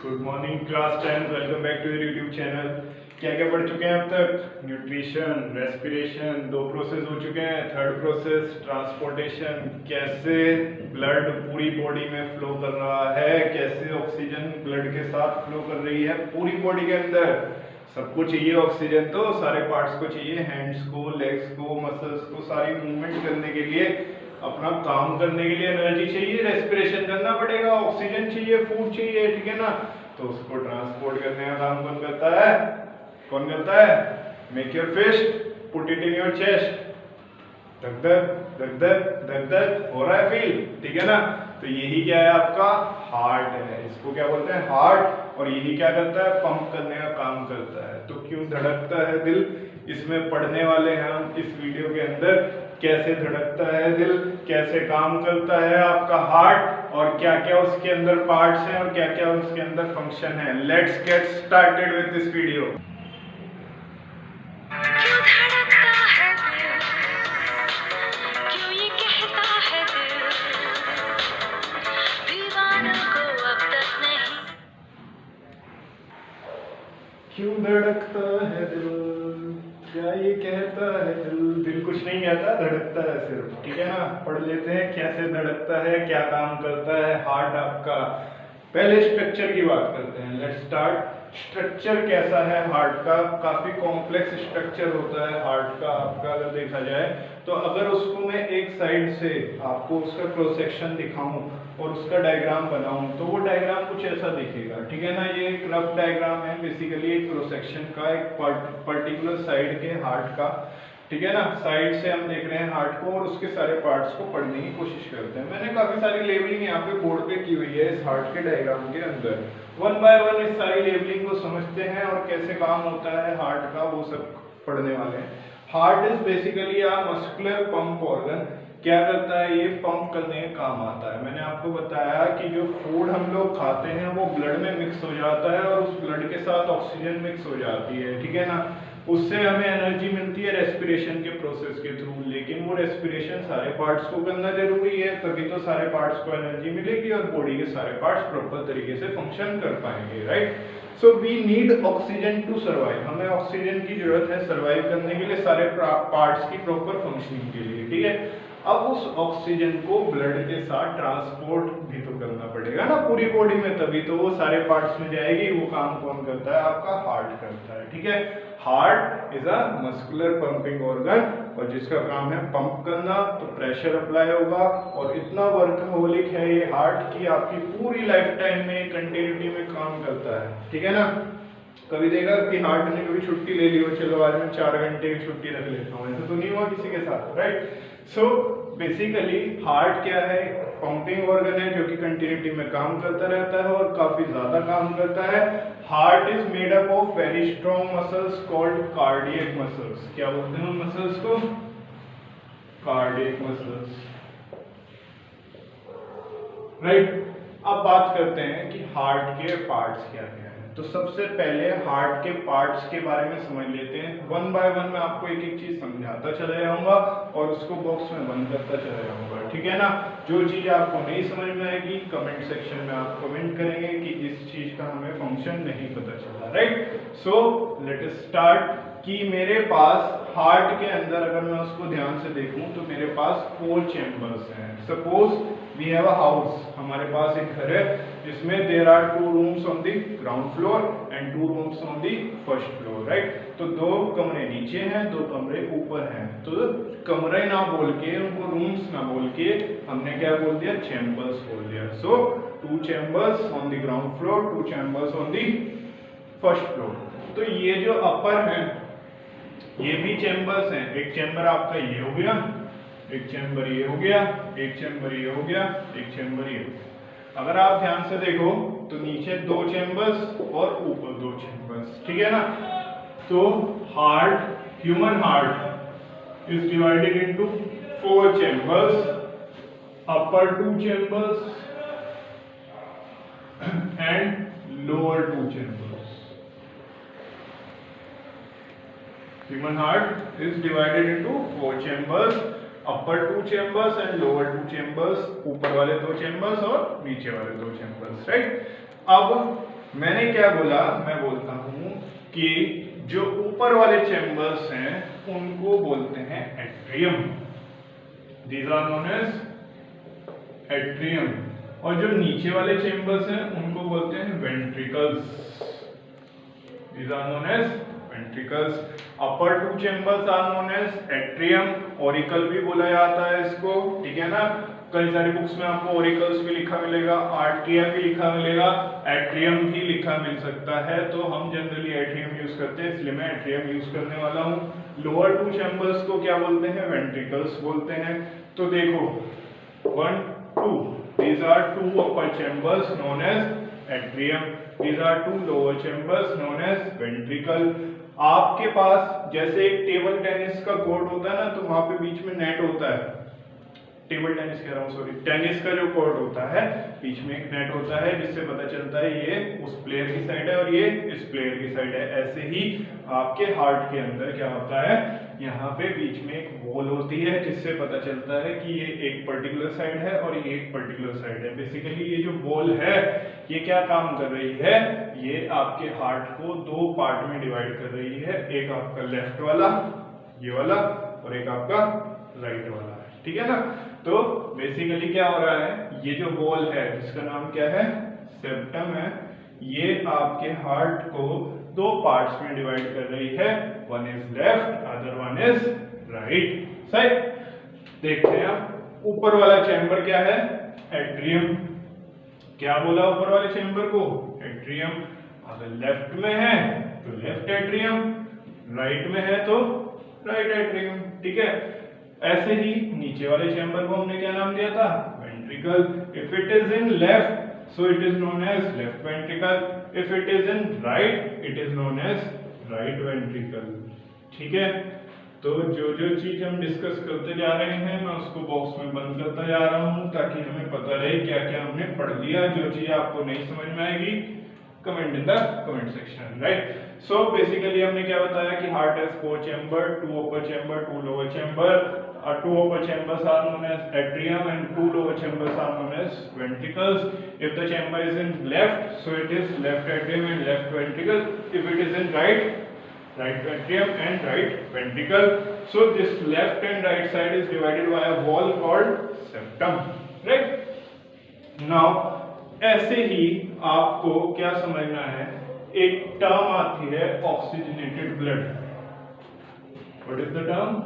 Good morning class 10, welcome back to your YouTube channel. क्या क्या पढ़ चुके हैं अब तक? न्यूट्रिशन, रेस्पिरेशन, 2 प्रोसेस हो चुके हैं। थर्ड प्रोसेस ट्रांसपोर्टेशन, कैसे ब्लड पूरी बॉडी में फ्लो कर रहा है, कैसे ऑक्सीजन ब्लड के साथ फ्लो कर रही है पूरी बॉडी के अंदर। सबको चाहिए ऑक्सीजन, तो सारे पार्ट्स को चाहिए, हैंड्स को, लेग्स को, मसल्स को, सारी मूवमेंट करने के लिए, अपना काम करने के लिए एनर्जी चाहिए, रेस्पिरेशन करना पड़ेगा, ऑक्सीजन चाहिए, फूड चाहिए, ठीक है ना। तो उसको ट्रांसपोर्ट करने का काम कौन करता है? कौन करता है? Make your fist, put it in your chest. धक धक धक धक धक धक हो रहा है, फील, ठीक है ना। तो यही क्या है? आपका हार्ट है। इसको क्या बोलते हैं? हार्ट। और यही क्या करता है? पंप करने का काम करता है। तो क्यों धड़कता है दिल, इसमें पढ़ने वाले हैं हम इस वीडियो के अंदर। कैसे धड़कता है दिल, कैसे काम करता है आपका हार्ट, और क्या क्या उसके अंदर पार्ट्स हैं और क्या क्या उसके अंदर फंक्शन है। Let's get started with this video. क्यों धड़कता है दिल, क्या ये कहता है दिल? दिल कुछ नहीं कहता, धड़कता है सिर्फ, ठीक है ना। पढ़ लेते हैं कैसे धड़कता है, क्या काम करता है हार्ट आपका। पहले स्ट्रक्चर की बात करते हैं। Let's start. स्ट्रक्चर कैसा है हार्ट का? काफी कॉम्प्लेक्स स्ट्रक्चर होता है हार्ट का आपका, अगर देखा जाए तो। अगर उसको मैं एक साइड से आपको उसका क्रॉस सेक्शन दिखाऊं और उसका डायग्राम बनाऊं, तो वो डायग्राम कुछ ऐसा दिखेगा, ठीक है ना। ये एक रफ डायग्राम है बेसिकली, एक क्रॉस सेक्शन का, एक पर्टिकुलर साइड के हार्ट का, ठीक है ना। साइड से हम देख रहे हैं हार्ट को और उसके सारे पार्ट्स को पढ़ने की कोशिश करते हैं। मैंने काफी सारी लेबलिंग यहाँ पे बोर्ड पे की हुई है इस हार्ट के डायग्राम के अंदर। वन बाय वन इस सारी लेबलिंग को समझते हैं और कैसे काम होता है हार्ट का, वो सब पढ़ने वाले हैं। Heart is basically a muscular pump organ. क्या करता है? ये पंप करने का काम आता है। मैंने आपको बताया कि जो फूड हम लोग खाते हैं वो ब्लड में मिक्स हो जाता है और उस ब्लड के साथ ऑक्सीजन मिक्स हो जाती है, ठीक है ना। उससे हमें एनर्जी मिलती है रेस्पिरेशन के प्रोसेस के थ्रू। लेकिन वो रेस्पिरेशन सारे पार्ट्स को करना जरूरी है, तभी तो सारे पार्ट्स को एनर्जी मिलेगी और बॉडी के सारे पार्ट्स प्रॉपर तरीके से फंक्शन कर पाएंगे, right. So we need oxygen to survive. हमें ऑक्सीजन की जरूरत है सर्वाइव करने के लिए, सारे पार्ट्स की प्रॉपर फंक्शनिंग के लिए, ठीक है। अब उस ऑक्सीजन को ब्लड के साथ ट्रांसपोर्ट भी तो करना पड़ेगा ना पूरी बॉडी में, तभी तो वो सारे पार्ट्स में जाएगी। वो काम कौन करता है? आपका हार्ट करता है, ठीक है। Heart is a muscular pumping organ, और जिसका काम है पंप करना, तो प्रेशर अप्लाई होगा। और इतना वर्कहोलिक है ये हार्ट की आपकी पूरी लाइफ टाइम में कंटिन्यूटी में काम करता है, ठीक है ना। कभी देखा कि हार्ट ने कभी छुट्टी ले ली हो, चलो आज मैं 4 घंटे की छुट्टी रख लेता हूँ, ऐसा तो नहीं हुआ किसी के साथ, राइट। सो बेसिकली हार्ट क्या है? पंपिंग ऑर्गन है जो कि कंटिन्यूटी में काम करता रहता है और काफी ज्यादा काम करता है। Heart is made up of very strong muscles called cardiac muscles. क्या बोलते हैं मसल्स को? Cardiac muscles, right. अब बात करते हैं कि हार्ट के पार्ट्स क्या क्या है। तो सबसे पहले हार्ट के पार्ट्स के बारे में समझ लेते हैं। वन बाय वन मैं आपको एक एक चीज समझाता चला जाऊंगा और उसको बॉक्स में बंद करता चला जाऊंगा, ठीक है ना। जो चीज आपको नहीं समझ में आएगी कमेंट सेक्शन में आप कमेंट करेंगे कि इस चीज का हमें फंक्शन नहीं पता चला, right. So let us start. कि मेरे पास हार्ट के अंदर अगर मैं उसको ध्यान से देखूं तो मेरे पास 4 चैम्बर्स हैं। Suppose we have a house, हमारे पास एक घर है जिसमें there are 2 rooms on the ground floor and 2 rooms on the first floor, right. तो 2 कमरे नीचे हैं, 2 कमरे ऊपर हैं। तो कमरे ना बोल के, उनको रूम्स ना बोल के हमने क्या बोल दिया? चैम्बर्स बोल दिया। सो 2 chambers on the ground floor, 2 chambers on the first floor. तो ये जो अपर है ये भी चैम्बर्स हैं। एक चैम्बर आपका ये हो गया, एक चैम्बर ये हो गया, एक चैम्बर ये हो गया, एक चैम्बर ये हो गया। अगर आप ध्यान से देखो तो नीचे 2 चैम्बर्स और ऊपर 2 चैम्बर्स, ठीक है ना। तो heart, human heart is divided into 4 chambers, upper 2 chambers and lower 2 chambers. Human heart is divided into 4 chambers, upper 2 chambers and lower 2 chambers, ऊपर वाले 2 chambers और नीचे वाले 2 chambers, right? अब मैंने क्या बोला, मैं बोलता हूं कि जो ऊपर वाले चैम्बर्स हैं उनको बोलते हैं atrium, these are known as atrium, और जो नीचे वाले चैम्बर्स हैं उनको बोलते हैं ventricles, these are known as ventricles. Upper two chambers are known as atrium, auricle भी बोला जाता है इसको, ठीक है ना। कई सारी बुक्स में आपको ऑरिकल्स भी लिखा मिलेगा, आर्ट्रिया भी लिखा मिलेगा, एट्रियम भी लिखा मिल सकता है, तो हम जनरली एट्रियम यूज करते हैं, इसलिए मैं एट्रियम यूज करने वाला हूँ। लोअर टू चैम्बर्स को क्या बोलते हैं, वेंट्रिकल्स बोलते हैं। तो देखो 1 2, these are two upper chambers known as atrium, these are two lower chambers known as ventricle। आपके पास जैसे एक टेबल टेनिस का कोर्ट होता है ना, तो वहां पे बीच में नेट होता है, टेबल टेनिस कह रहा हूँ सॉरी, टेनिस का जो कोर्ट होता है बीच में एक नेट होता है, जिससे पता चलता है ये उस प्लेयर की साइड है और ये इस प्लेयर की साइड है। ऐसे ही आपके हार्ट के अंदर क्या होता है, यहाँ पे बीच में एक वॉल होती है, जिससे पता चलता है कि ये एक पर्टिकुलर साइड है और ये एक पर्टिकुलर साइड है। बेसिकली ये जो वॉल है ये क्या काम कर रही है, ये आपके हार्ट को दो पार्ट में डिवाइड कर रही है, एक आपका लेफ्ट वाला ये वाला और एक आपका राइट वाला, ठीक है ना। तो बेसिकली क्या हो रहा है, ये जो वॉल है जिसका नाम क्या है, सेप्टम है, ये आपके हार्ट को दो पार्ट्स में डिवाइड कर रही है, one is left other one is right side. देखते हैं आप ऊपर वाला चैम्बर क्या है, एट्रियम। क्या बोला ऊपर वाले चैम्बर को, एट्रियम। अगर लेफ्ट में है तो लेफ्ट एट्रियम, राइट में है तो राइट एट्रियम, ठीक है। ऐसे ही नीचे वाले चैम्बर को हमने क्या नाम दिया था, ventricle. If it is in left so it is known as left ventricle, if it is in right it is known as right ventricle, ठीक है। तो जो जो चीज हम डिस्कस करते जा रहे हैं मैं उसको बॉक्स में बंद करता जा रहा हूं, ताकि हमें पता रहे क्या क्या हमने पढ़ लिया। जो चीज आपको नहीं समझ में आएगी comment in the comment section, right. So basically हमने क्या बताया कि heart has 4 chamber, 2 upper chamber, 2 lower chamber. 2 upper chambers are known as atrium and 2 lower chambers are known as ventricles. If the chamber is in left, so it is left atrium and left ventricle. If it is in right, right atrium and right ventricle. So this left and right side is divided by a wall called septum, right? Now ऐसे ही आपको क्या समझना है, एक term आती है oxygenated blood. What is the term?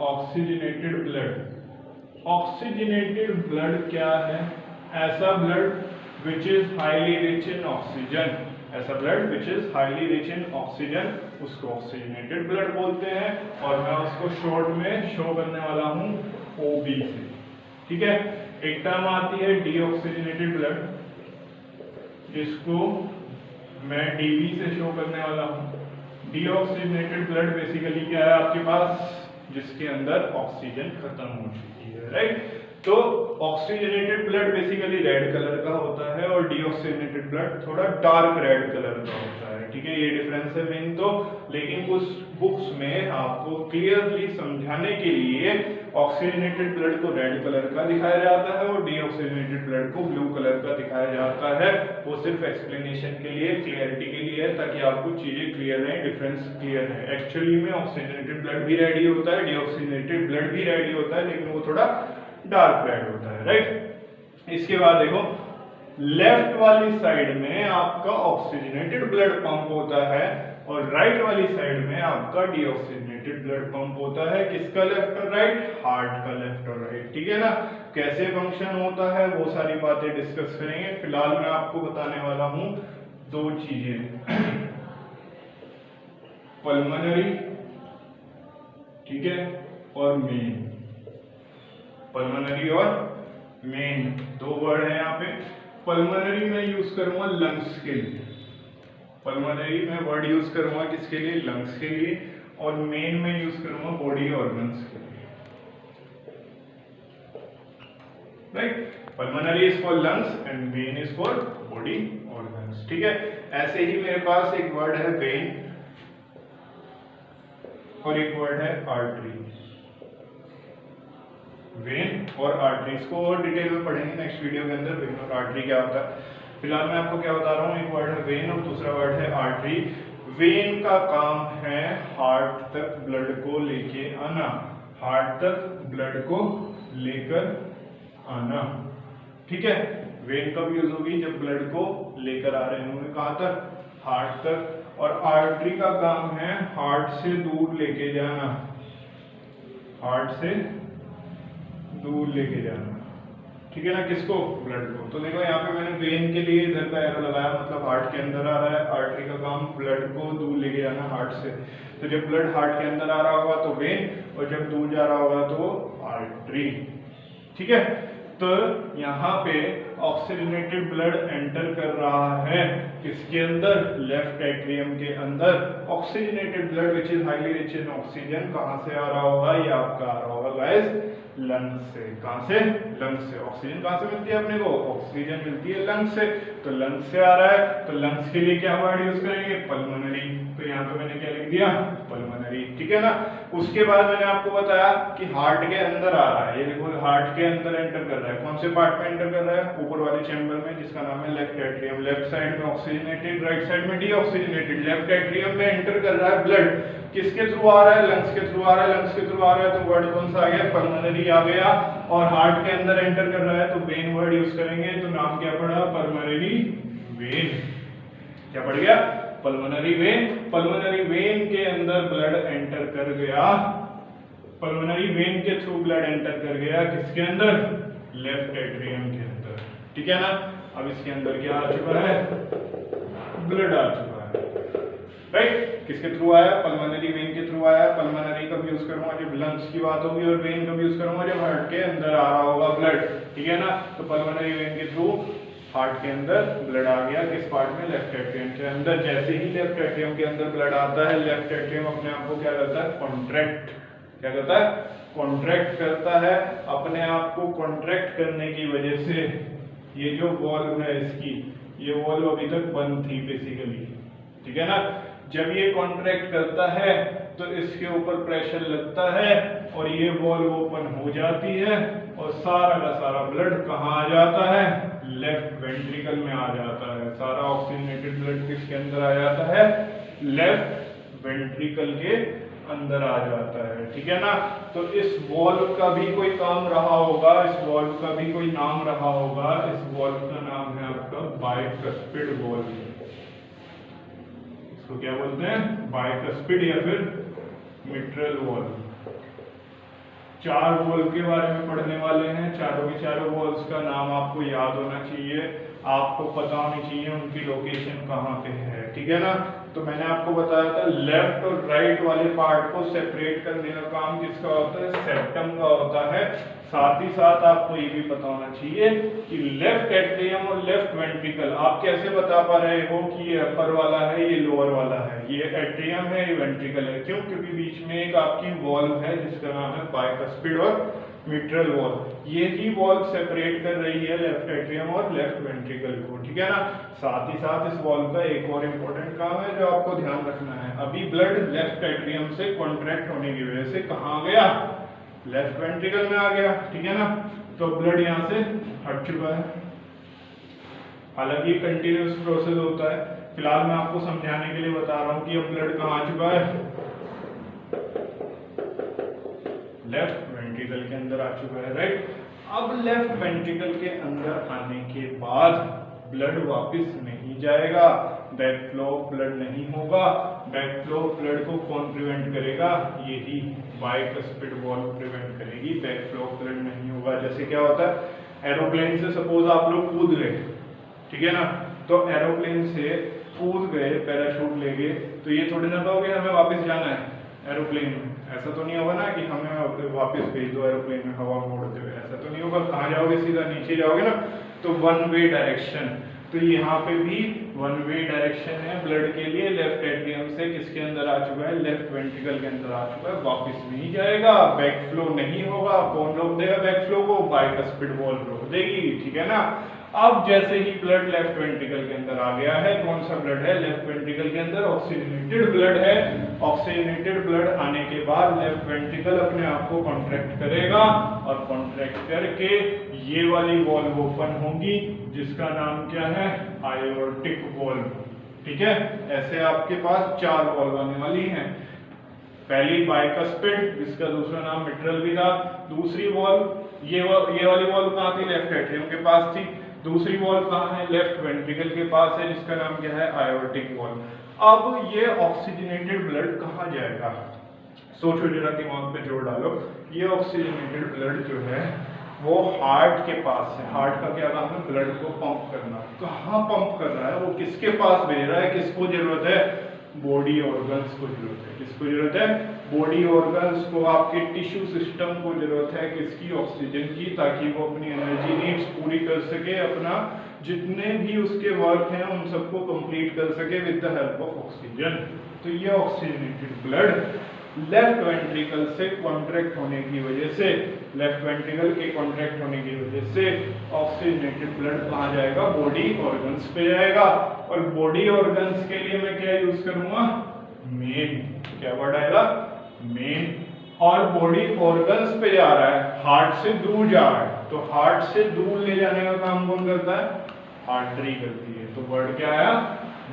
Oxygenated blood. Oxygenated blood क्या है, ऐसा blood which is highly rich in oxygen, ऐसा blood which is highly rich in oxygen, उसको ऑक्सीजनेटेड ब्लड बोलते हैं। और मैं उसको शॉर्ट में शो करने वाला हूं ओबी से, ठीक है। एक टर्म आती है डीऑक्सीजनेटेड ब्लड, जिसको मैं डीबी से शो करने वाला हूं। डीऑक्सीजनेटेड ब्लड बेसिकली क्या है आपके पास, जिसके अंदर ऑक्सीजन खत्म हो चुकी है, राइट। तो oxygenated blood basically red colour का होता है और डीऑक्सीजनेटेड ब्लड थोड़ा डार्क रेड कलर का होता है, ठीक है। ये डिफरेंस है मेन तो, लेकिन कुछ बुक्स में आपको क्लियरली समझाने के लिए ऑक्सीजनेटेड ब्लड को रेड कलर का दिखाया जाता है और डीऑक्सीजनेटेड ब्लड को ब्लू कलर का दिखाया जाता है। वो सिर्फ एक्सप्लेनेशन के लिए, क्लियरिटी के लिए है, ताकि आपको चीजें क्लियर रहे, डिफरेंस क्लियर है। एक्चुअली में ऑक्सीजनेटेड ब्लड भी रेड ही होता है, डीऑक्सीजनेटेड ब्लड भी रेड ही होता है, लेकिन वो थोड़ा डार्क रेड होता है, राइट। इसके बाद देखो लेफ्ट वाली साइड में आपका ऑक्सीजनेटेड ब्लड पंप होता है और राइट वाली साइड में आपका डीऑक्सीजनेटेड ब्लड पंप होता है। किसका लेफ्ट और राइट, हार्ट का लेफ्ट और राइट, ठीक है ना। कैसे फंक्शन होता है वो सारी बातें डिस्कस करेंगे। फिलहाल मैं आपको बताने वाला हूं दो चीजें, पल्मोनरी, ठीक है, और मेन। पल्मोनरी और मेन दो वर्ड है यहाँ पे। पल्मोनरी में यूज करूंगा लंग्स के लिए, पल्मोनरी में वर्ड यूज करूंगा किसके लिए, लंग्स के लिए, और मेन में यूज करूंगा बॉडी ऑर्गन्स के लिए, right. Pulmonary is for lungs and main is for body organs, ठीक है। ऐसे ही मेरे पास एक वर्ड है वेन और एक वर्ड है आर्टरी। वेन और आर्टरी, इसको और डिटेल में पढ़ेंगे नेक्स्ट वीडियो के अंदर, वेन और आर्टरी क्या होता है। फिलहाल मैं आपको क्या बता रहा हूँ, एक वर्ड है वेन और दूसरा वर्ड है आर्टरी। वेन का काम है हार्ट तक ब्लड को लेके आना, हार्ट तक ब्लड को लेकर आना, ठीक है। वेन कब यूज होगी, जब ब्लड को लेकर आ रहे होंगे कहां तक, हार्ट तक। और आर्टरी का काम है हार्ट से दूर लेके जाना, हार्ट से दूर लेके जाना, ठीक है ना, किसको, ब्लड को। तो देखो यहाँ पे मैंने वेन के लिए इधर का एरो लगाया, मतलब हार्ट के अंदर आ रहा है। आर्टरी का काम ब्लड को दूर लेके जाना हार्ट से। तो जब ब्लड हार्ट के अंदर आ रहा होगा तो वेन, और जब दूर जा रहा होगा तो आर्टरी, ठीक है। तो यहाँ पे ऑक्सीजनेटेड ब्लड एंटर कर रहा है किसके अंदर, लेफ्ट एट्रियम के अंदर। Oxygenated blood which is highly rich in oxygen कहां से आ रहा होगा, ये आपका आ रहा होगा गाइस लंग्स से। कहां से, लंग्स से। ऑक्सीजन कहां से मिलती है अपने को, ऑक्सीजन मिलती है लंग्स से। तो लंग्स से आ रहा है, तो लंग्स के लिए क्या वर्ड यूज करेंगे, पल्मोनरी। तो यहाँ पे मैंने क्या लिख दिया, पल्मोनरी, ठीक है ना। उसके बाद मैंने आपको बताया कि हार्ट के अंदर आ रहा है, ये देखो हार्ट के अंदर एंटर कर रहा है। कौन से पार्ट में एंटर कर रहा है, ऊपर वाले चैम्बर में, जिसका नाम है लेफ्ट एट्रियम। लेफ्ट साइड में ऑक्सीजनेटेड, राइट साइड में डीऑक्सीजनेटेड। लेफ्ट एट्रियम में एंटर कर रहा है ब्लड, किसके थ्रू आ रहा है, लंग्स के थ्रू आ रहा है। लंग्स के थ्रू आ रहा है तो वर्ड कौन सा आ गया, पल्मोनरी आ गया। और हार्ट के अंदर एंटर कर रहा है तो वेन वर्ड यूज करेंगे। तो नाम क्या पड़ा, पल्मोनरी वेन। क्या पड़ गया, पल्मोनरी वेन। पल्मोनरी वेन के अंदर ब्लड एंटर कर गया, पल्मोनरी वेन के थ्रू ब्लड एंटर कर गया किसके अंदर, लेफ्ट एट्रियम के अंदर, ठीक है ना। अब इसके अंदर क्या आ चुका है, ब्लड आ चुका है, राइट। किसके थ्रू आया, पल्मोनरी वेन के थ्रू आया। पल्मोनरी कब यूज करूंगा, जब लंग्स की बात होगी, और वेन कब यूज करूंगा, जब हार्ट के अंदर आ रहा होगा ब्लड, ठीक है ना। तो पल्मोनरी वेन के थ्रू हार्ट के अंदर ब्लड आ गया, किस पार्ट में, लेफ्ट एट्रियम के अंदर। जैसे ही लेफ्ट एट्रियम के अंदर ब्लड आता है, लेफ्ट एट्रियम अपने आप को क्या करता है, कॉन्ट्रैक्ट, क्या करता है, कॉन्ट्रैक्ट करता है। अपने आप को कॉन्ट्रैक्ट करने की वजह से ये जो वॉल्व है इसकी, ये वॉल्व अभी तक बंद थी बेसिकली, ठीक है ना। जब ये कॉन्ट्रैक्ट करता है तो इसके ऊपर प्रेशर लगता है और ये वॉल्व ओपन हो जाती है और सारा का सारा ब्लड कहाँ आ जाता है, लेफ्ट वेंट्रिकल में आ जाता है। सारा ऑक्सीजनेटेड ब्लड किसके अंदर आ जाता है, लेफ्ट वेंट्रिकल के अंदर आ जाता है, ठीक है ना। तो इस वॉल्व का भी कोई काम रहा होगा, इस वॉल्व का भी कोई नाम रहा होगा। इस वॉल्व का नाम है आपका बाइकस्पिड वॉल्व। इसको क्या बोलते हैं, बाइकस्पिड या फिर मिट्रल वॉल्व। 4 वॉल्व के बारे में पढ़ने वाले हैं। चारों के चारों वॉल्व्स का नाम आपको याद होना चाहिए, आपको पता होनी चाहिए उनकी लोकेशन कहाँ पे है, ठीक है ना। तो मैंने आपको बताया था लेफ्ट और राइट वाले पार्ट को सेपरेट करने का काम किसका होता है, सेप्टम का होता है। साथ ही साथ आपको ये भी पता होना चाहिए कि लेफ्ट एट्रियम और लेफ्ट वेंट्रिकल, आप कैसे बता पा रहे हो कि ये अपर वाला है, ये लोअर वाला है, ये एट्रियम है, ये वेंट्रिकल है। क्यों, क्योंकि बीच में एक आपकी वॉल्व है जिसका नाम है बाइकस्पिड और मिट्रल वॉल्व। ये ही वॉल्व सेपरेट कर रही है लेफ्ट एट्रियम और लेफ्ट वेंट्रिकल को, ठीक है ना। साथ ही साथ इस वॉल्व का एक और इम्पोर्टेंट काम है जो आपको ध्यान रखना है। अभी ब्लड लेफ्ट एट्रियम से कॉन्ट्रैक्ट होने की वजह से कहाँ गया, लेफ्ट वेंट्रिकल में आ गया, ठीक है ना। तो ब्लड यहाँ से हट चुका है। हालांकि ये कंटिन्यूस प्रोसेस होता है, फिलहाल मैं आपको समझाने के लिए बता रहा हूँ कि अब ब्लड कहाँ आ चुका है, लेफ्ट वेंट्रिकल के अंदर आ चुका है, राइट। अब लेफ्ट वेंट्रिकल के अंदर आने के बाद ब्लड वापस नहीं जाएगा, बैक फ्लो ब्लड नहीं होगा। बैक फ्लो ब्लड को कौन प्रिवेंट करेगा, यही बाइकस्पिड वॉल्व प्रिवेंट करेगी, बैक फ्लो ब्लड नहीं होगा। जैसे क्या होता है, एरोप्लेन से सपोज आप लोग कूद गए, ठीक है ना। तो एरोप्लेन से कूद गए, पैराशूट ले गए, तो ये थोड़ी ना कहोगे हमें वापस जाना है एरोप्लेन में, ऐसा तो नहीं होगा ना कि हमें वापस भेज दो एरोप्लेन में हवा में उड़ते हुए, ऐसा तो नहीं होगा। कहाँ जाओगे, सीधा नीचे जाओगे ना। तो वन वे डायरेक्शन, तो यहाँ पे भी वन वे डायरेक्शन है ब्लड के लिए। लेफ्ट एट्रियम से किसके अंदर आ चुका है, लेफ्ट वेंट्रिकल के अंदर आ चुका है, वापस नहीं जाएगा, बैक फ्लो नहीं होगा। कौन रोक देगा बैक फ्लो को, बाइकस्पिड वॉल्व रोक देगी, ठीक है ना। अब जैसे ही ब्लड लेफ्ट वेंट्रिकल के अंदर आ गया है, कौन सा ब्लड है लेफ्ट वेंट्रिकल के अंदर, ऑक्सीजनेटेड ब्लड है। ऑक्सीजनेटेड ब्लड आने के बाद लेफ्ट वेंट्रिकल अपने आप को कॉन्ट्रैक्ट करेगा और कॉन्ट्रैक्ट करके ये वाली वॉल्व ओपन होगी जिसका नाम क्या है, आयोर्टिक वॉल्व। ठीक है, ऐसे आपके पास 4 वॉल्व आने वाली हैं। पहली बाइकस्पिड, जिसका दूसरा नाम मिट्रल भी था। दूसरी वॉल्व ये वाली वॉल्व कहाँ थी, लेफ्ट एट्रियम के पास थी। दूसरी वॉल्व कहाँ है, लेफ्ट वेंट्रिकल के पास है, जिसका नाम क्या है, आयोर्टिक वॉल्व। अब ये ऑक्सीजनेटेड ब्लड कहाँ जाएगा, सोचो जरा, दिमाग पे जोर डालो। ये ऑक्सीजनेटेड ब्लड जो है वो हार्ट के पास है। हार्ट का क्या काम है, ब्लड को पंप करना। कहाँ पंप कर रहा है वो, किसके पास भेज रहा है, किसको जरूरत है, बॉडी ऑर्गन्स को जरूरत है। किसको जरूरत है, बॉडी ऑर्गन्स को, आपके टिश्यू सिस्टम को जरूरत है किसकी, ऑक्सीजन की, ताकि वो अपनी एनर्जी नीड्स पूरी कर सके, अपना जितने भी उसके वर्क हैं उन सबको कंप्लीट कर सके with the help of oxygen. तो ये ऑक्सीजनेटेड ब्लड लेफ्ट वेंट्रिकल से कॉन्ट्रैक्ट होने की वजह से, लेफ्ट वेंट्रिकल के कॉन्ट्रैक्ट होने की वजह से ऑक्सीजनेटेड ब्लड कहाँ जाएगा, बॉडी ऑर्गन्स पे जाएगा। और बॉडी ऑर्गन्स के लिए मैं क्या यूज करूंगा, मेन। क्या वर्ड आएगा, मेन। और बॉडी ऑर्गन्स पे जा रहा है, हार्ट से दूर जा रहा है, तो हार्ट से दूर ले जाने का काम कौन करता है, आर्टरी करती है। तो वर्ड क्या आया,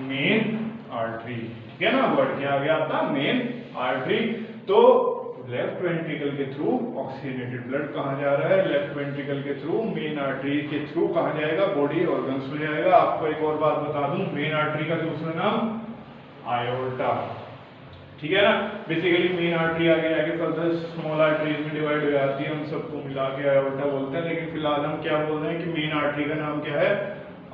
मेन आर्टरी। ठीक है ना, वर्ड क्या आ गया आपका, मेन आर्टरी। तो लेफ्ट वेंट्रिकल के थ्रू ऑक्सीजनेटेड ब्लड कहाँ जा रहा है, लेफ्ट वेंट्रिकल के थ्रू मेन आर्टरी के थ्रू कहाँ जाएगा, बॉडी ऑर्गन्स में जाएगा। आपको एक और बात बता दूं, मेन आर्टरी का दूसरा नाम आयोर्टा। ठीक है ना, बेसिकली मेन आर्टरी आगे जाके फर्दर स्मॉल आर्टरीज में डिवाइड हो जाती है, हम सबको मिला के आयोर्टा बोलते हैं। लेकिन फिलहाल हम क्या बोल रहे हैं कि मेन आर्टरी का नाम क्या है,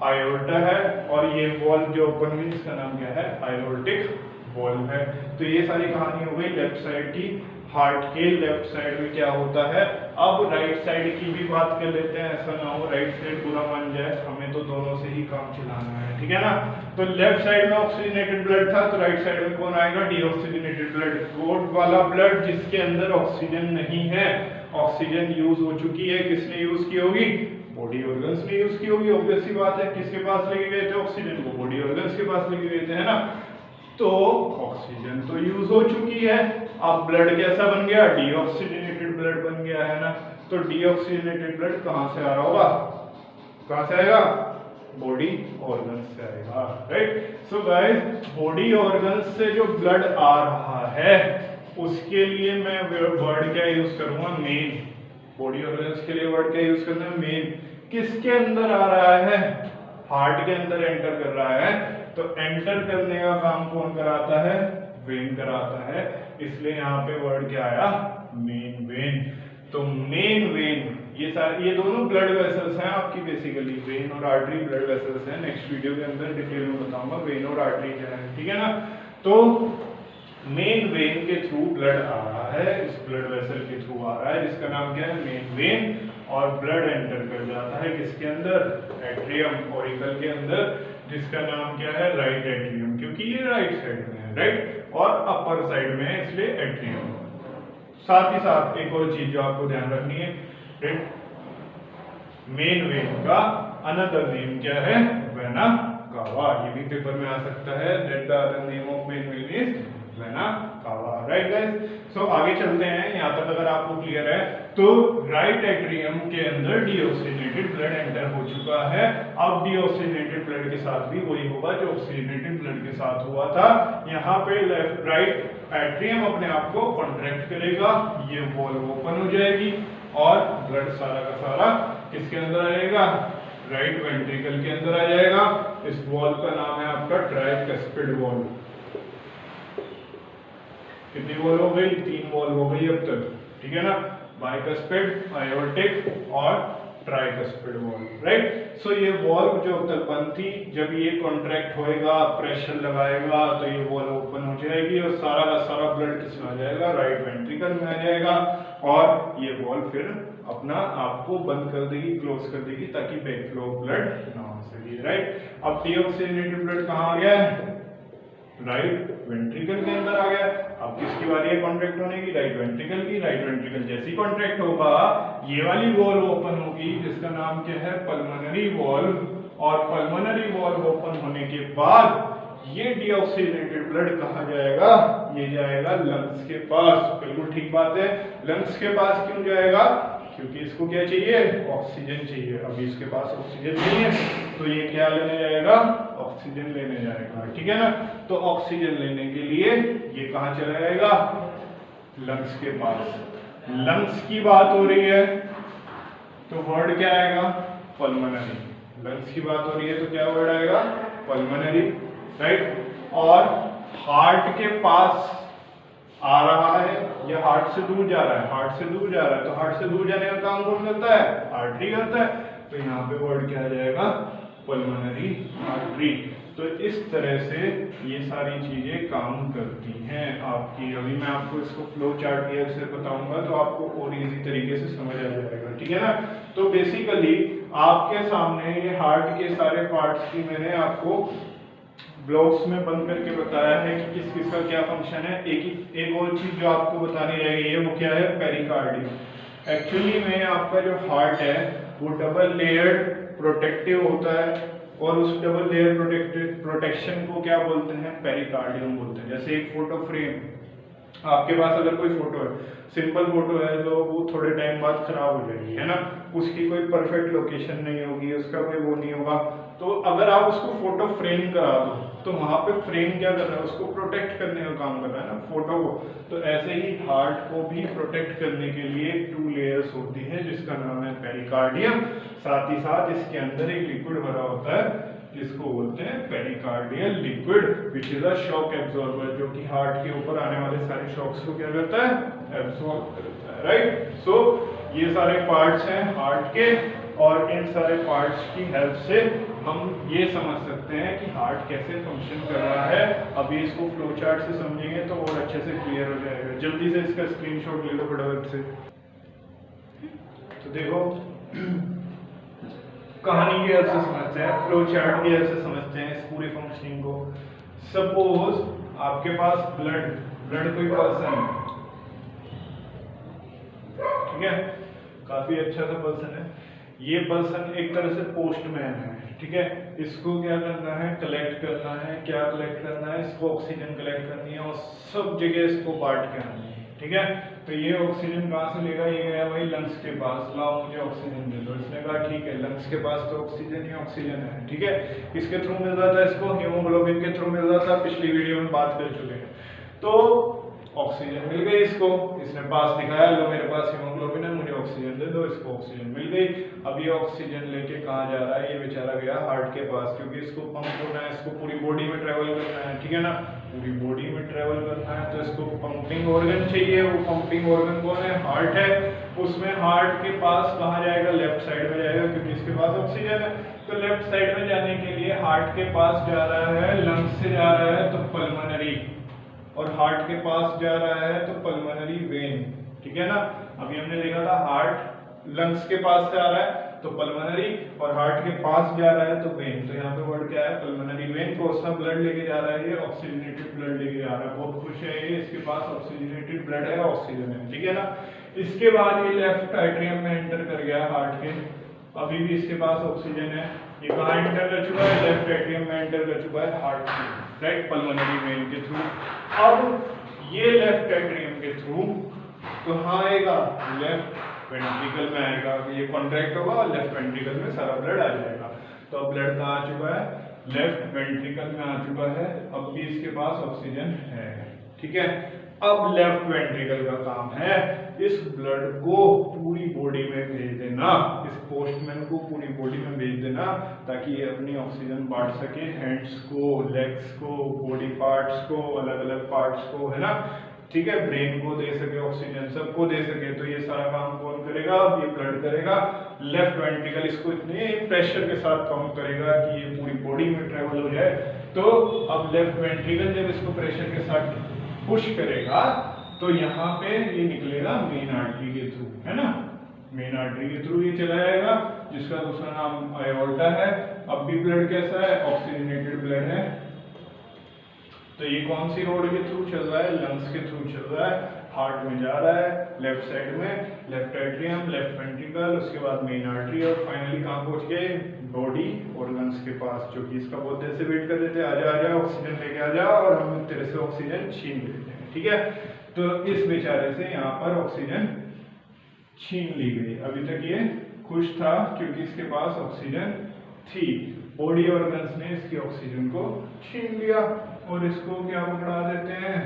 आयोर्टा है। और ये वॉल्व जो ओपन हुई इसका नाम क्या है, आयोर्टिक वॉल्व है। तो ये सारी कहानी हो गई लेफ्ट साइड की। हार्ट के लेफ्ट साइड में क्या होता है। अब राइट साइड की भी बात कर लेते हैं, ऐसा ना हो राइट साइड बुरा मान जाए, हमें तो दोनों से ही काम चलाना है। ठीक है ना, तो लेफ्ट साइड में ऑक्सीजनेटेड ब्लड था, तो राइट साइड में कौन आएगा, डीऑक्सीजनेटेड ब्लड। वो वाला ब्लड जिसके अंदर ऑक्सीजन नहीं है, ऑक्सीजन यूज हो चुकी है, किसने यूज की होगी, बॉडी ऑर्गन्स ने यूज की होगी। ऑब्वियस सी बात है, किसके पास लेके गए थे ऑक्सीजन को, बॉडी ऑर्गन्स के पास लेके गए थे, है ना। तो ऑक्सीजन तो यूज हो चुकी है, अब ब्लड कैसा बन गया, डीऑक्सीजनेटेड ब्लड बन गया, है ना। तो डीऑक्सीजनेटेड ब्लड कहां से आ रहा होगा, कहां से आएगा, बॉडी ऑर्गन्स से आएगा, right. So guys, body organs से जो ब्लड आ रहा है उसके लिए मैं वर्ड क्या यूज करूंगा, मेन। बॉडी ऑर्गन्स के लिए वर्ड क्या यूज करना है, मेन। किसके अंदर आ रहा है, हार्ट के अंदर एंटर कर रहा है, तो एंटर करने का काम कौन कराता है, वेन कराता है। इसलिए यहाँ पे वर्ड क्या आया, मेन वेन। तो मेन वेन, ये दोनों ब्लड वेसल्स हैं आपकी, बेसिकली वेन और आर्टरी ब्लड वेसल्स हैं। नेक्स्ट वीडियो के अंदर डिटेल में बताऊंगा वेन और आर्टरी क्या है, ठीक है ना। तो मेन वेन के थ्रू ब्लड आ रहा है, इस ब्लड वेसल के थ्रू आ रहा है, जिसका नाम क्या है, मेन वेन। और ब्लड एंटर कर जाता है किसके अंदर, एट्रियम ऑरिकल के अंदर, जिसका नाम क्या है, राइट एट्रियम, क्योंकि ये राइट साइड में है, राइट, और अपर साइड में है, इसलिए एट्रियम। साथ ही साथ एक और चीज जो आपको ध्यान रखनी है, मेन वेन का अनदर नेम क्या है, वेना कावा। ये भी पेपर में आ सकता है, that the other name of main vein is vena cava, right guys. So आगे चलते हैं, यहाँ तक अगर आपको क्लियर है तो राइट एट्रियम के अंदर डीऑक्सीजनेटेड ब्लड एंटर हो चुका है। अब डीऑक्सीजनेटेड ब्लड के साथ भी वही होगा जो ऑक्सीजनेटेड ब्लड के साथ हुआ था। यहाँ पे लेफ्ट राइट एट्रियम अपने आप को कॉन्ट्रैक्ट करेगा, ये वॉल्व ओपन हो जाएगी और ब्लड सारा का सारा किसके अंदर आएगा, राइट वेंट्रिकल के अंदर आ जाएगा। इस वॉल्व का नाम है आपका ट्राइकस्पिड वॉल्व। कितनी वॉल्व हो गई, 3 वॉल्व हो गई अब तक, ठीक है ना, बाइकस्पिड, आयोर्टिक और ट्राइकस्पिड वॉल्व, राइट। सो ये वॉल्व जो अब तक बंद थी, जब ये कॉन्ट्रैक्ट होएगा, प्रेशर लगाएगा, तो ये वॉल्व ओपन हो जाएगी और सारा का सारा ब्लड किसमें आ जाएगा, राइट वेंट्रिकल में आ जाएगा। और ये वॉल्व फिर अपना आपको बंद कर देगी, क्लोज कर देगी, ताकि बैक फ्लो ऑफ ब्लड ना हो सके, राइट। अब डीऑक्सीजनेटेड ब्लड कहाँ आ गया है, राइट वेंट्रिकल के अंदर आ गया। अब किसकी बारी है कॉन्ट्रैक्ट होने की? राइट वेंट्रिकल की। राइट वेंट्रिकल जैसी कॉन्ट्रैक्ट होगा ये वाली वॉल्व ओपन होगी जिसका नाम क्या है? Pulmonary valve. और पल्मोनरी वॉल्व ओपन होने के बाद ये डीऑक्सीजनेटेड ब्लड कहाँ जाएगा? ये जाएगा लंग्स के पास। बिल्कुल ठीक बात है। लंग्स के पास क्यों जाएगा? क्योंकि इसको क्या चाहिए? ऑक्सीजन चाहिए। अभी इसके पास ऑक्सीजन नहीं है तो ये क्या लेने जाएगा? ऑक्सीजन लेने जाएगा। ठीक है ना? तो ऑक्सीजन लेने के लिए ये कहाँ चला जाएगा? लंग्स के पास। लंग्स की बात हो रही है तो वर्ड क्या आएगा? पल्मोनरी। लंग्स की बात हो रही है तो क्या वर्ड आएगा? पल्मोनरी। राइट। और हार्ट के पास आ रहा है या हार्ट से दूर जा रहा है? हार्ट से दूर जा रहा है तो हार्ट से दूर जाने का काम कौन करता है? आर्टरी करता है। तो यहाँ पे वर्ड क्या आ जाएगा? Pulmonary artery. तो इस तरह से ये सारी चीजें काम करती हैं आपकी। अभी मैं आपको इसको फ्लो चार्ट की हेल्प से बताऊंगा तो आपको और इजी तरीके से समझ आ जाएगा। ठीक है ना? तो बेसिकली आपके सामने ये हार्ट के सारे पार्ट्स की मैंने आपको ब्लॉक्स में बंद करके बताया है कि किस किस का क्या फंक्शन है। एक और चीज जो आपको बतानी रहेगी है वो क्या है? पेरिकार्डियम। एक्चुअली में आपका जो हार्ट है वो डबल लेयर्ड प्रोटेक्टिव होता है और उस डबल लेयर प्रोटेक्शन को क्या बोलते हैं? पेरिकार्डियम बोलते हैं। जैसे एक फोटो फ्रेम आपके पास अगर कोई फोटो है, सिंपल फोटो है तो वो थोड़े टाइम बाद खराब हो जाएगी, है ना? उसकी कोई परफेक्ट लोकेशन नहीं होगी, उसका कोई वो नहीं होगा। तो अगर आप उसको फोटो फ्रेम करा दो तो वहां पे फ्रेम क्या कर रहा है? उसको प्रोटेक्ट करने का काम कर रहा है ना फोटो को। तो ऐसे ही हार्ट को भी प्रोटेक्ट करने के लिए 2 लेयर्स होती है जिसका नाम है पेरिकार्डियम। साथ ही साथ इसके अंदर एक लिक्विड भरा होता है जिसको बोलते हैं pericardial liquid which is a shock absorber, जो कि हार्ट के ऊपर आने वाले सारे शॉक्स को क्या करता है? एब्जॉर्ब करता है। राइट। सो ये सारे पार्ट्स हैं हार्ट के और इन सारे पार्ट्स की हेल्प से हम ये समझ सकते हैं कि हार्ट कैसे फंक्शन कर रहा है। अभी इसको फ्लो चार्ट से समझेंगे तो और अच्छे से क्लियर हो जाएगा। जल्दी से इसका स्क्रीनशॉट ले लो फटाफट से। तो देखो कहानी की हेल्प से समझते हैं, फ्लो चार्ट की हेल्प से समझते हैं इस पूरी फंक्शनिंग को। सपोज आपके पास ब्लड कोई पर्सन है, ठीक है? काफी अच्छा सा पर्सन है। ये पर्सन एक तरह से पोस्टमैन है, ठीक है? इसको क्या करना है? कलेक्ट करना है। क्या कलेक्ट करना है? इसको ऑक्सीजन कलेक्ट करनी है और सब जगह इसको बांट के आनी है, ठीक है? तो ये ऑक्सीजन कहाँ से लेगा? ये गया भाई लंग्स के पास, लाओ मुझे ऑक्सीजन दे दो। इसने कहा ठीक है, लंग्स के पास तो ऑक्सीजन ही ऑक्सीजन है, ठीक है? किसके थ्रू मिल रहा था इसको? हीमोग्लोबिन के थ्रू मिल रहा था, पिछली वीडियो में बात कर चुके हैं। तो ऑक्सीजन मिल गई इसको, इसने पास दिखाया, लो मेरे पास हीमोग्लोबिन है, मुझे ऑक्सीजन दे दो। इसको ऑक्सीजन मिल गई। अब ये ऑक्सीजन लेके कहाँ जा रहा है? ये बेचारा गया हार्ट के पास, क्योंकि इसको पंप होना है, इसको पूरी बॉडी में ट्रेवल करना है, ठीक है ना? पूरी बॉडी में ट्रेवल करना है तो इसको पंपिंग ऑर्गन चाहिए। वो पंपिंग ऑर्गन कौन है? हार्ट है। उसमें हार्ट के पास कहाँ जाएगा? लेफ्ट साइड में जाएगा, क्योंकि इसके पास ऑक्सीजन है। तो लेफ्ट साइड में जाने के लिए हार्ट के पास जा रहा है, लंग्स से जा रहा है तो पल्मोनरी, और हार्ट के पास जा रहा है तो पल्मोनरी वेन, ठीक है ना? अभी हमने देखा था हार्ट लंग्स के पास से आ रहा है तो पल्मोनरी, और हार्ट के पास जा रहा है तो वेन। तो यहाँ पे वर्ड क्या है? Pulmonary vein. कौन सा ब्लड लेके जा रहा है? ये ऑक्सीजनेटेड ब्लड लेके जा रहा है। बहुत खुश है ये, इसके पास ऑक्सीजनेटेड ब्लड है, ऑक्सीजन है, ठीक है ना? इसके बाद ये लेफ्ट एट्रियम में एंटर कर गया हार्ट के। अभी भी इसके पास ऑक्सीजन है। ये कहाँ एंटर कर चुका है? लेफ्ट एट्रियम में एंटर कर चुका है हार्ट के, राइट? पल्मोनरी वेन के थ्रू। अब ये लेफ्ट एट्रियम के थ्रू कहाँ आएगा? लेफ्ट वेंट्रिकल में आएगा। ये कॉन्ट्रैक्ट होगा और लेफ्ट वेंट्रिकल में सारा ब्लड आ जाएगा। तो अब ब्लड कहाँ आ चुका है? लेफ्ट वेंट्रिकल में आ चुका है। अब भी इसके पास ऑक्सीजन है, ठीक है? अब लेफ्ट वेंट्रिकल का काम है इस ब्लड को पूरी बॉडी में भेज देना, इस पोस्टमैन को पूरी बॉडी में भेज देना, ताकि ये अपनी ऑक्सीजन बांट सके हैंड्स को, लेग्स को, बॉडी पार्ट्स को, अलग अलग पार्ट्स को, है ना? ठीक है? ब्रेन को दे सके ऑक्सीजन, सबको दे सके। तो ये सारा काम कौन करेगा? अब ये ब्लड करेगा। लेफ्ट वेंट्रिकल इसको इतने प्रेशर के साथ पंप करेगा कि ये पूरी बॉडी में ट्रेवल हो जाए। तो अब लेफ्ट वेंट्रिकल जब इसको प्रेशर के साथ पुश करेगा तो यहाँ पे ये निकलेगा मेन आर्टरी के थ्रू, है ना? मेन आर्टरी के थ्रू ये चला जाएगा, जिसका दूसरा नाम आयोर्टा है। अब भी ब्लड कैसा है? ऑक्सीजनेटेड ब्लड है, तो ये कौन सी रोड के थ्रू चल रहा है? लंग्स के थ्रू चल रहा है, हार्ट में जा रहा है, लेफ्ट साइड में, लेफ्ट एट्रियम, लेफ्ट वेंट्रिकल, उसके बाद मेन आर्टरी, और फाइनली कहाँ पहुंच गए? बॉडी और लंग्स के पास, जो कि इसका बहुत देर से वेट कर रहे थे, आजा आजा ऑक्सीजन लेके आ जा और हम तेरे से ऑक्सीजन छीन लेते हैं। ठीक है, तो इस बेचारे से यहाँ पर ऑक्सीजन छीन ली गई। अभी तक ये खुश था क्योंकि इसके पास ऑक्सीजन थी, बॉडी ऑर्गन्स ने इसकी ऑक्सीजन को छीन लिया और इसको क्या पकड़ा देते हैं?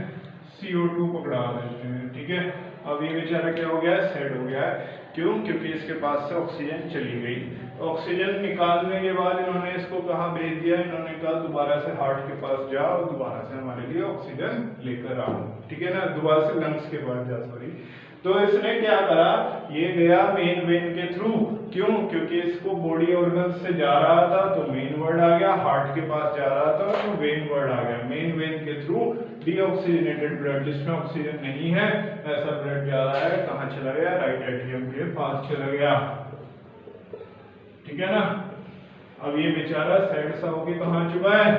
CO2 पकड़ा देते हैं। ठीक है, अब ये बेचारा क्या हो गया है? सेड हो गया है। क्यों? क्योंकि इसके पास से ऑक्सीजन चली गई। ऑक्सीजन निकालने के बाद इन्होंने इसको कहाँ भेज दिया? इन्होंने कहा दोबारा से हार्ट के पास जा और दोबारा से हमारे लिए ऑक्सीजन लेकर आओ। ठीक है ना, दोबारा से लंग्स के पास जा, सॉरी। तो इसने क्या करा? ये गया मेन वेन के थ्रू। क्यों? क्योंकि इसको बॉडी ऑर्गन से जा रहा था तो मेन वर्ड आ गया, हार्ट के पास जा रहा था तो वेन वर्ड आ गया। मेन वेन के थ्रू डीऑक्सीजनेटेड ब्लड, जिसमें ऑक्सीजन नहीं है ऐसा ब्लड जा रहा है, कहाँ चला गया? राइट एट्रियम के पास चला गया। ठीक है ना, अब ये बेचारा सैड सा होके कहाँ आ चुका है?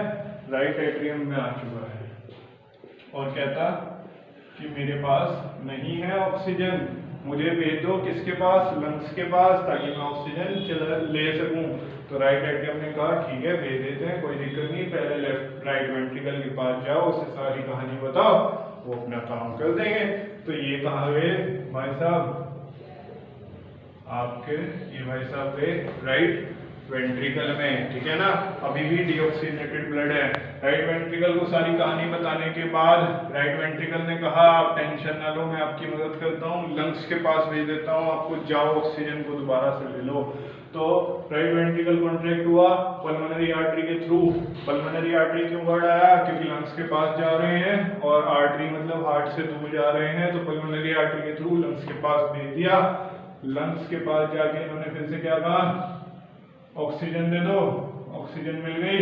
राइट एट्रियम में आ चुका है और कहता कि मेरे पास नहीं है ऑक्सीजन, मुझे भेज दो किसके पास? लंग्स के पास, ताकि मैं ऑक्सीजन ले सकूं। तो राइट एट्रियम ने कहा ठीक है भेज देते हैं, कोई दिक्कत नहीं, पहले लेफ्ट राइट वेंट्रिकल के पास जाओ, उसे सारी कहानी बताओ, वो अपना काम कर देंगे। तो ये कहाँ गए भाई साहब? आपके ये भाई साहब गए राइट वेंट्रिकल में। ठीक है ना, अभी भी डीऑक्सीजनेटेड ब्लड है। राइट वेंट्रिकल को सारी कहानी बताने के बाद राइट वेंट्रिकल ने कहा आप टेंशन ना लो, मैं आपकी मदद करता हूँ, लंग्स के पास भेज देता हूँ आपको, जाओ ऑक्सीजन को दोबारा से ले लो। तो राइट वेंट्रिकल कॉन्ट्रैक्ट हुआ पल्मोनरी आर्टरी के थ्रू। पल्मोनरी आर्टरी क्यों वर्ड आया? क्योंकि लंग्स के पास जा रहे हैं और आर्टरी मतलब हार्ट से दूर जा रहे हैं, तो पल्मोनरी आर्टरी के थ्रू लंग्स के पास भेज दिया। लंग्स के पास जाके इन्होंने फिर से क्या कहा? ऑक्सीजन दे दो, ऑक्सीजन मिल गई,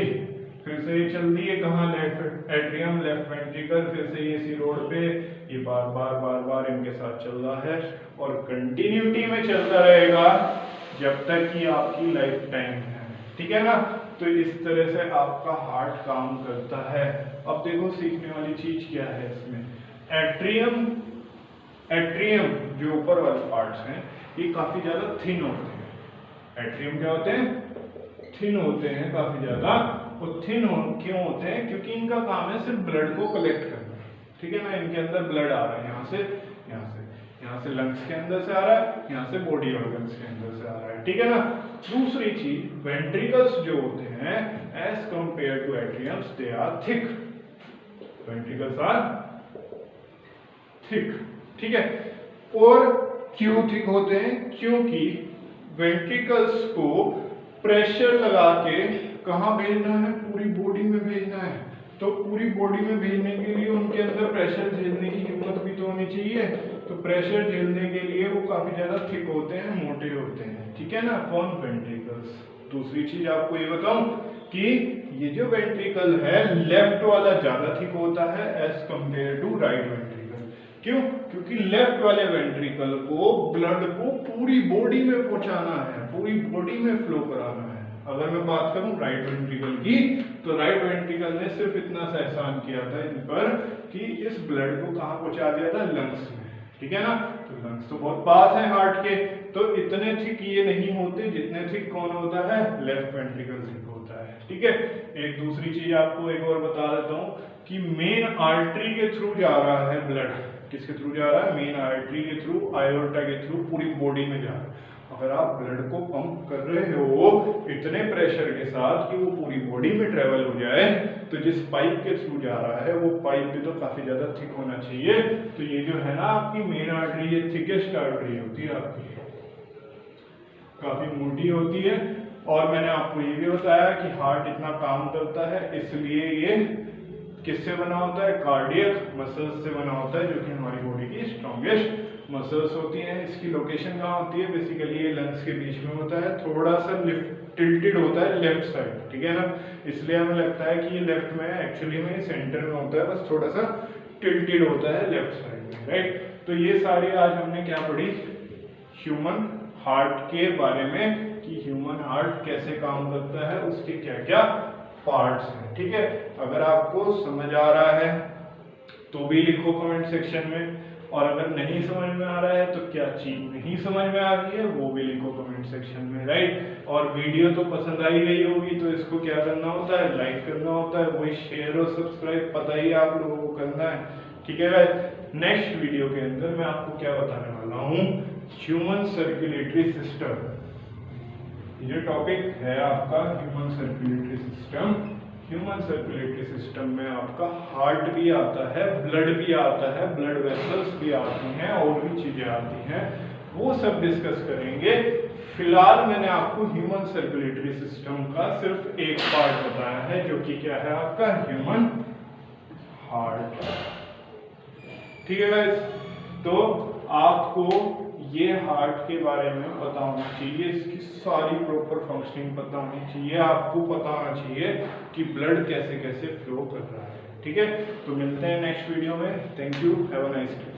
फिर से ये चल दी है कहाँ? लेफ्ट एट्रियम, लेफ्ट वेंट्रिकल, फिर से ये इसी रोड पे ये बार बार बार बार इनके साथ चल रहा है और कंटिन्यूटी में चलता रहेगा जब तक कि आपकी लाइफ टाइम है। ठीक है ना, तो इस तरह से आपका हार्ट काम करता है। अब देखो सीखने वाली चीज क्या है इसमें? एट्रियम, एट्रियम जो ऊपर वाले पार्ट्स हैं ये काफी ज्यादा थिन होते हैं। एट्रियम क्या होते हैं? थिन होते हैं काफी ज्यादा। और थिन क्यों होते हैं? क्योंकि इनका काम है सिर्फ ब्लड को कलेक्ट करना। ठीक है ना, इनके अंदर ब्लड आ रहा है यहाँ से, यहाँ से, यहाँ से लंग्स के अंदर से आ रहा है, यहाँ से बॉडी ऑर्गन्स के अंदर से आ रहा है। ठीक है ना। दूसरी चीज, वेंट्रिकल्स जो होते हैं as compare to atriums they are thick. Ventricles are thick. ठीक है, और क्यों थिक होते हैं? क्योंकि वेंट्रिकल्स को प्रेशर लगा के कहाँ भेजना है? पूरी बॉडी में भेजना है। तो पूरी बॉडी में भेजने के लिए उनके अंदर प्रेशर झेलने की हिम्मत भी तो होनी चाहिए। तो प्रेशर झेलने के लिए वो काफी ज्यादा थिक होते हैं, मोटे होते हैं। ठीक है ना, कौन? वेंट्रिकल्स। दूसरी चीज आपको ये बताऊं कि ये जो वेंट्रिकल है लेफ्ट वाला ज्यादा थिक होता है as compare to right ventricle. क्यों? क्योंकि लेफ्ट वाले वेंट्रिकल को ब्लड को पूरी बॉडी में पहुंचाना है, पूरी बॉडी में फ्लो कराना है। अगर मैं बात करूं राइट वेंट्रिकल की, तो राइट वेंट्रिकल ने सिर्फ इतना सा एहसान किया था इन पर कि इस ब्लड को कहां पहुंचा दिया था? लंग्स में। ठीक है ना, तो लंग्स तो बहुत पास है हार्ट के, तो इतने थिक ये नहीं होते जितने थिक कौन होता है? लेफ्ट वेंट्रिकल थिक होता है। ठीक है, एक दूसरी चीज आपको एक और बता देता हूं कि मेन आर्टरी के थ्रू जा रहा है ब्लड। किसके थ्रू जा रहा है? मेन आर्टरी के थ्रू, आयोर्टा के थ्रू पूरी बॉडी में जा रहा है। अगर आप ब्लड को पंप कर रहे हो इतने प्रेशर के साथ कि वो पूरी बॉडी में ट्रेवल हो जाए, तो जिस पाइप के थ्रू जा रहा है वो पाइप भी तो काफी ज्यादा थिक होना चाहिए। तो ये जो है ना आपकी मेन आर्टरी, ये थिकेस्ट आर्टरी होती है आपकी, काफी मोटी होती है। और मैंने आपको ये भी बताया कि हार्ट इतना काम करता है इसलिए ये किससे बना होता है? कार्डियक मसल्स से बना होता है, जो कि हमारी बॉडी की स्ट्रॉन्गेस्ट मसल्स होती हैं। इसकी लोकेशन कहाँ होती है? बेसिकली ये लंग्स के बीच में होता है, थोड़ा सा टिल्टेड होता है लेफ्ट साइड। ठीक है ना, इसलिए हमें लगता है कि ये लेफ्ट में, एक्चुअली में सेंटर में होता है, बस थोड़ा सा टिल्टेड होता है लेफ्ट साइड में। राइट, तो ये सारी आज हमने क्या पढ़ी? ह्यूमन हार्ट के बारे में, कि ह्यूमन हार्ट कैसे काम करता है, उसके क्या क्या पार्ट्स हैं, ठीक है। अगर आपको समझ आ रहा है तो भी लिखो कमेंट सेक्शन में, और अगर नहीं समझ में आ रहा है तो क्या चीज नहीं समझ में आ रही है वो भी लिखो कमेंट सेक्शन में, राइट। और वीडियो तो पसंद आई गई होगी तो इसको क्या करना होता है, लाइक करना होता है, वही शेयर और सब्सक्राइब पता ही आप लोगों को करना है, ठीक है गाइस। नेक्स्ट वीडियो के अंदर मैं आपको क्या बताने वाला हूँ, ह्यूमन सर्कुलेटरी सिस्टम। ये टॉपिक है आपका human circulatory system. Human circulatory system में आपका हार्ट भी आता है, ब्लड भी आता है, ब्लड वेसल्स भी आती हैं, और भी चीजें आती हैं, वो सब डिस्कस करेंगे। फिलहाल मैंने आपको ह्यूमन सर्कुलेटरी सिस्टम का सिर्फ एक पार्ट बताया है, जो कि क्या है आपका ह्यूमन हार्ट, ठीक है गाइस। तो आपको ये हार्ट के बारे में पता होना चाहिए, इसकी सारी प्रॉपर फंक्शनिंग पता होनी चाहिए, आपको पता होना चाहिए कि ब्लड कैसे कैसे फ्लो कर रहा है, ठीक है। तो मिलते हैं नेक्स्ट वीडियो में। Thank you, have a nice day.